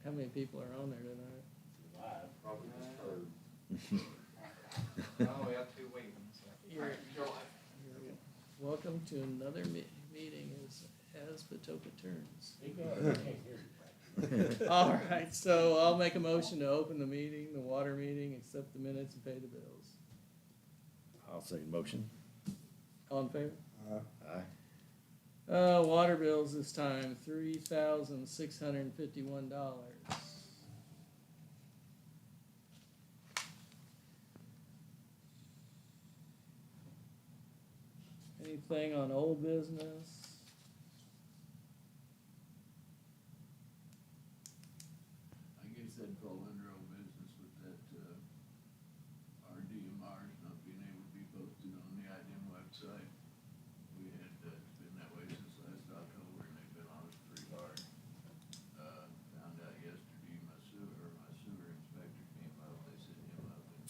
how many people are on there tonight? Live, probably just heard. Oh, we have 2 waiting, so. You're- You're live. Welcome to another meeting as Patoka turns. All right, so I'll make a motion to open the meeting, the water meeting, accept the minutes and pay the bills. I'll second motion. All in favor? Aye. Water bills this time, $3,651. Anything on old business? I guess that'd fall under old business with that, our DMRs not being able to be posted on the IDM website. We had, it's been that way since last October, and they've been on us pretty hard. Found out yesterday, my sewer inspector came up, they sent him up, and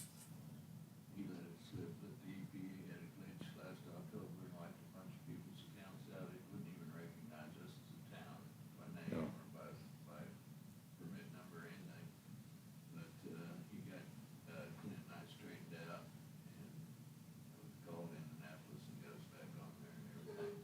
he let it slip that the EPA had a glitch last October and wiped a bunch of people's accounts out. It wouldn't even recognize us as a town by name No. or by permit number or anything. But, he got, Clint and I straightened out, and I was called Indianapolis and got us back on there and everything.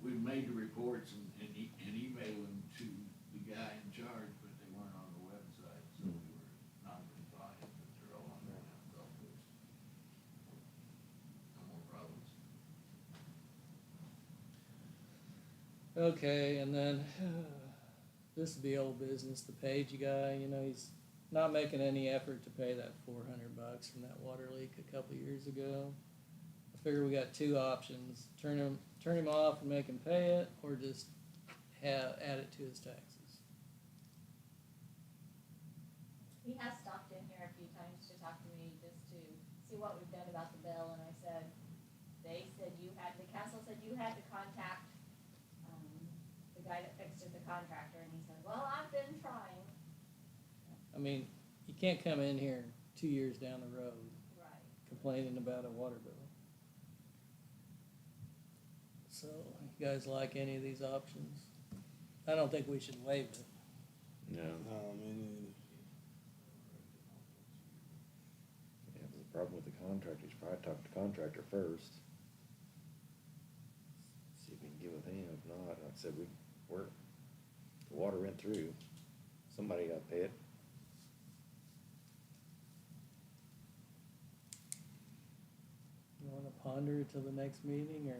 We've made the reports and emailed them to the guy in charge, but they weren't on the website, so we were non-compliant, but they're all on there now, it's all fixed. No more problems. Okay, and then this would be old business. The Page guy, he's not making any effort to pay that $400 from that water leak a couple years ago. I figure we got 2 options: turn him off and make him pay it, or just add it to his taxes. He has stopped in here a few times to talk to me just to see what we've done about the bill, and I said, the council said you had to contact, the guy that fixed it, the contractor, and he said, well, I've been trying. I mean, you can't come in here 2 years down the road Right. complaining about a water bill. So, you guys like any of these options? I don't think we should waive it. No. Yeah, but the problem with the contractor, you should probably talk to the contractor first. See if we can get with him. If not, like I said, the water went through. Somebody got to pay it. You wanna ponder it till the next meeting,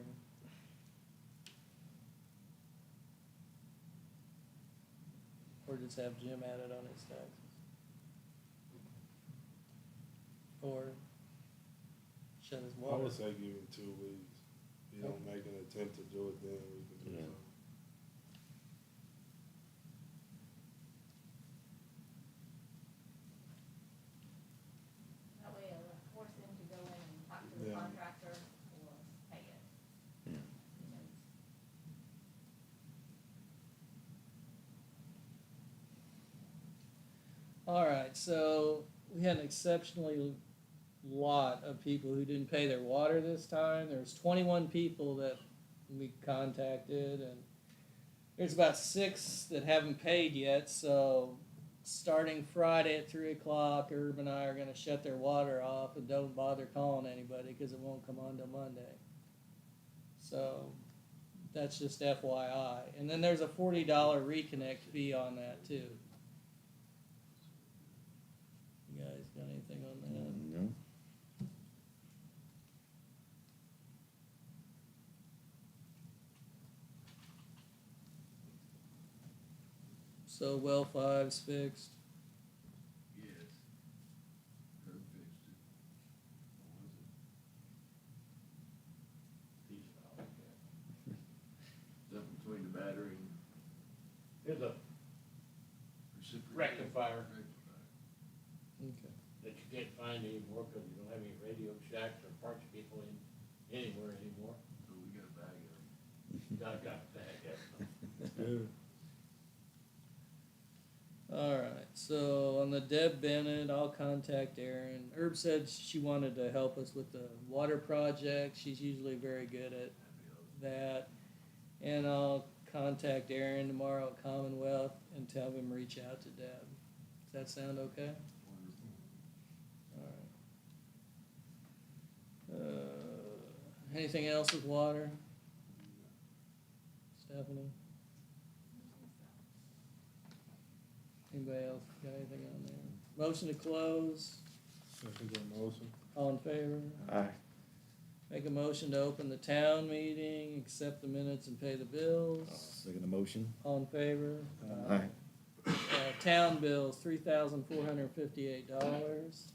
or just have Jim add it on his taxes? Or shut his I water? would say give him 2 weeks. If you don't make an attempt to do it, then we can do Yeah. something. That way it'll force him to go in and talk to the Yeah. contractor or pay it. Yeah. You know. All right, so we had an exceptionally lot of people who didn't pay their water this time. There's 21 people that we contacted, and there's about 6 that haven't paid yet. So starting Friday at 3 o'clock, Herb and I are going to shut their water off, and don't bother calling anybody because it won't come on till Monday. So that's just FYI. And then there's a $40 reconnect fee on that too. You guys got anything on that? No. So well 5's fixed. Yes. Herb fixed it. What was it? Something between the battery and There's a reciprocating. rectifier Okay. that you can't find anymore because you don't have any Radio Shacks or parts people in anywhere anymore. So we got a bag of it. Got that. Good. All right. So on the Deb Bennett, I'll contact Erin. Herb said she wanted to help us with the water project. She's usually very good at that. And I'll contact Aaron tomorrow at Commonwealth and tell him reach out to Deb. Does that sound okay? All right. Anything else with water? Stephanie? Anybody else got anything on there? Motion to close, Second that motion. all in favor? Aye. Make a motion to open the town meeting, accept the minutes and pay the bills. Second the motion. All in favor? Aye. Town bills, $3,458.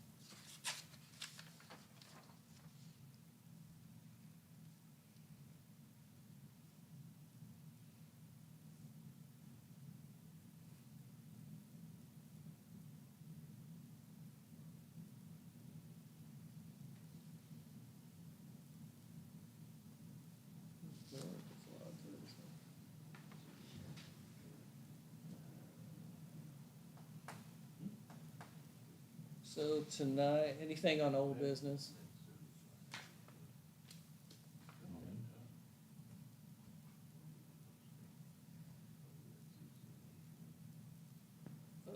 So tonight, anything on old business?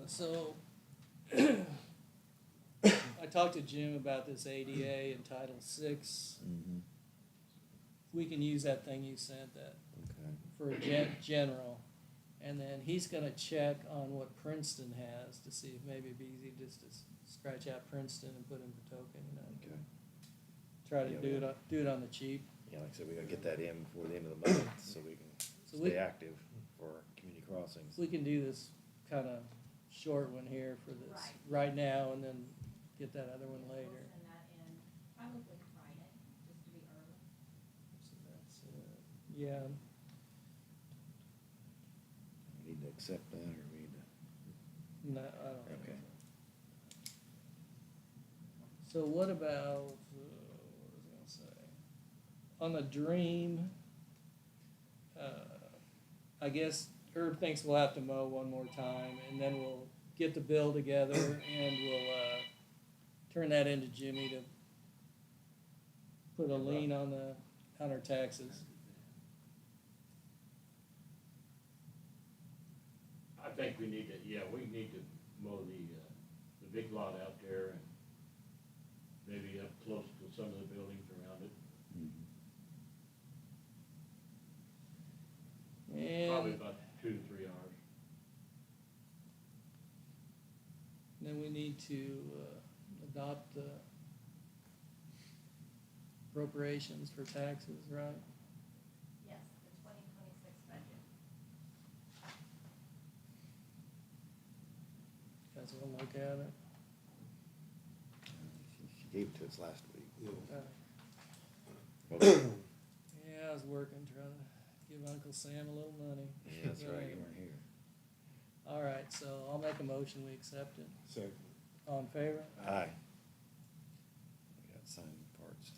So, I talked to Jim about this ADA in Title VI. Mm-hmm. We can use that thing you sent that Okay. for general. And then he's gonna check on what Princeton has to see if maybe it'd be easy just to scratch out Princeton and put in Patoka, you know. Okay. Try to Yeah, do it on the cheap. Yeah, like I said, we gotta get that in before the end of the month, so we can So we- stay active for community crossings. We can do this kinda short one here for this Right. right now and then get that other one We'll later. send that in probably Friday, just to be early. So that's, yeah, We need to accept that, or we need to, no, I don't think Okay. so. So what about, what was I gonna say? On the Dream, I guess Herb thinks we'll have to mow one more time, and then we'll get the bill together, and we'll, turn that into Jimmy to put a lien on our taxes. I think we need to, we need to mow the big lot out there and maybe up close to some of the buildings around it. Probably And about 2 to 3 hours. then we need to adopt the appropriations for taxes, right? Yes, the 2026 budget. Guys wanna look at it? she gave it to us last week. Yeah. Yeah, I was working, trying to give Uncle Sam a little money. Yeah, that's right, you weren't here. All right, so I'll make a motion, we accept it. Second. All in favor? Aye. We got signed parts.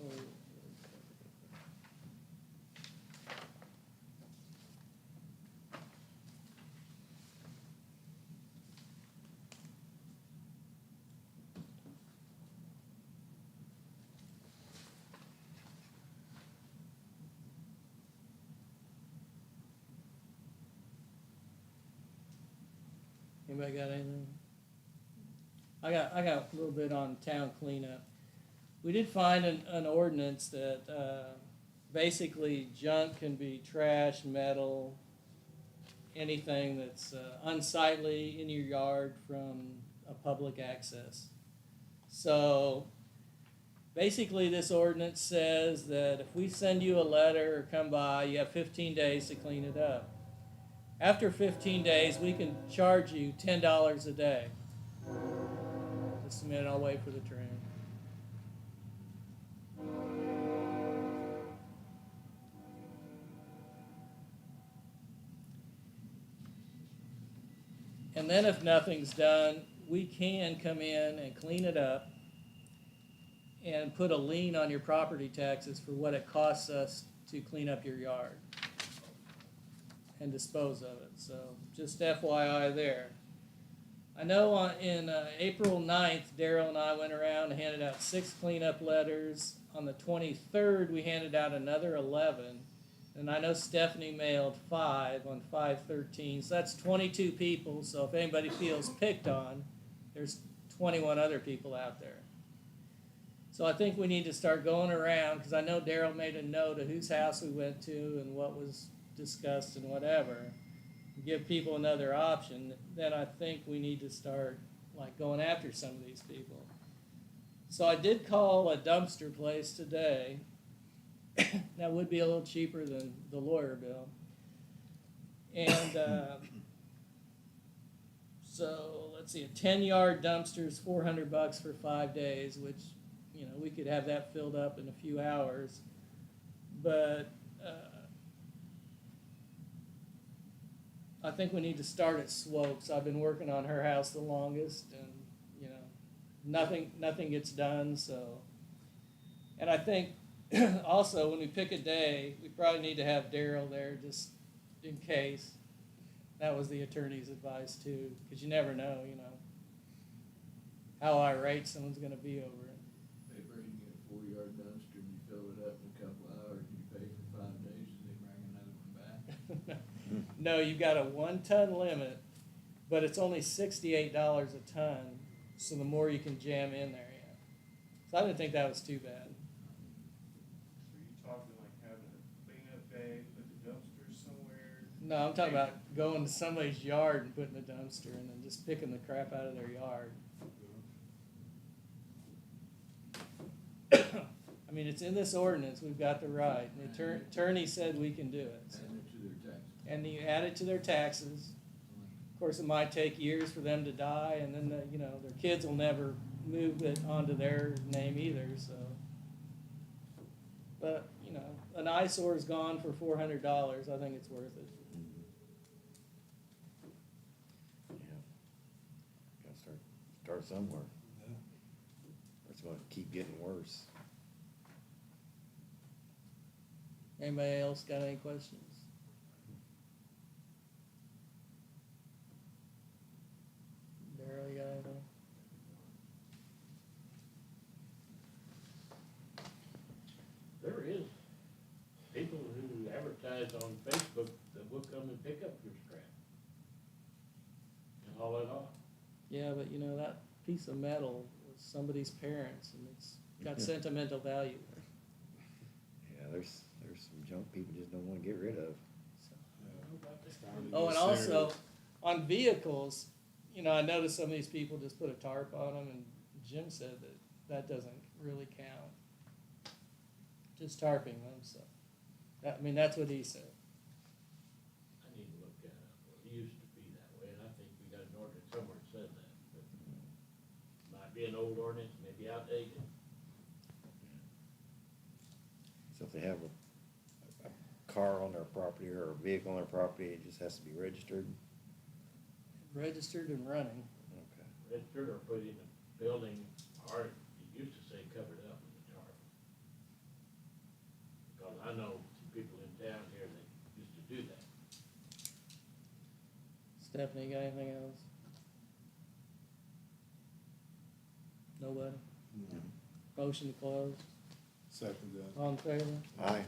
Oh, Anybody got anything? I got a little bit on town cleanup. We did find an ordinance that, basically junk can be trash, metal, anything that's unsightly in your yard from a public access. So basically this ordinance says that if we send you a letter or come by, you have 15 days to clean it up. After 15 days, we can charge you $10 a day. Just a minute, I'll wait for the train. And then if nothing's done, we can come in and clean it up and put a lien on your property taxes for what it costs us to clean up your yard and dispose of it. So just FYI there. I know in April 9th, Daryl and I went around and handed out 6 cleanup letters. On the 23rd, we handed out another 11. And I know Stephanie mailed 5 on 5/13. So that's 22 people. So if anybody feels picked on, there's 21 other people out there. So I think we need to start going around, because I know Daryl made a note of whose house we went to and what was discussed and whatever. Give people another option. Then I think we need to start like going after some of these people. So I did call a dumpster place today. That would be a little cheaper than the lawyer bill. And so let's see, a 10-yard dumpster is $400 for 5 days, which, you know, we could have that filled up in a few hours. But I think we need to start at Swokes. I've been working on her house the longest, and you know, nothing gets done. So, and I think also when we pick a day, we probably need to have Daryl there just in case. That was the attorney's advice too, because you never know, you know, how irate someone's going to be over it. They bring you a 4-yard dumpster and you fill it up in a couple of hours and you pay for 5 days and they bring another one back. No, you've got a 1-ton limit, but it's only $68 a ton. So the more you can jam in there, yeah. So I didn't think that was too bad. So you talking like having a cleanup day, put the dumpsters somewhere? No, I'm talking about going to somebody's yard and putting a dumpster and then just picking the crap out of their yard. I mean, it's in this ordinance. We've got the right. The attorney said we can do it. So. Add it to their taxes. And you add it to their taxes. Of course, it might take years for them to die, and then you know, their kids will never move it onto their name either. So, but you know, an eyesore is gone for $400. I think it's worth it. Yeah. Gotta start somewhere. Yeah. It's gonna keep getting worse. Anybody else got any questions? Daryl, you got anything? There is people who advertise on Facebook that will come and pick up your scrap and haul it off. Yeah, but you know, that piece of metal was somebody's parents, and it's got sentimental value. Yeah, there's some junk people just don't wanna get rid of. It's time to Oh, get and also serious. on vehicles, you know, I noticed some of these people just put a tarp on them, and Jim said that doesn't really count. Just tarping them, so I mean that's what he said. I need to look that up. It used to be that way, and I think we got an ordinance somewhere that said that, but might be an old ordinance, maybe outdated. So if they have a car on their property or a vehicle on their property, it just has to be registered? Registered and running. Okay. Registered or put in a building, or it used to say covered up with a tarp. Because I know some people in town here that used to do that. Stephanie, got anything else? Nobody? No. Motion to close. Second that. All in favor? Aye.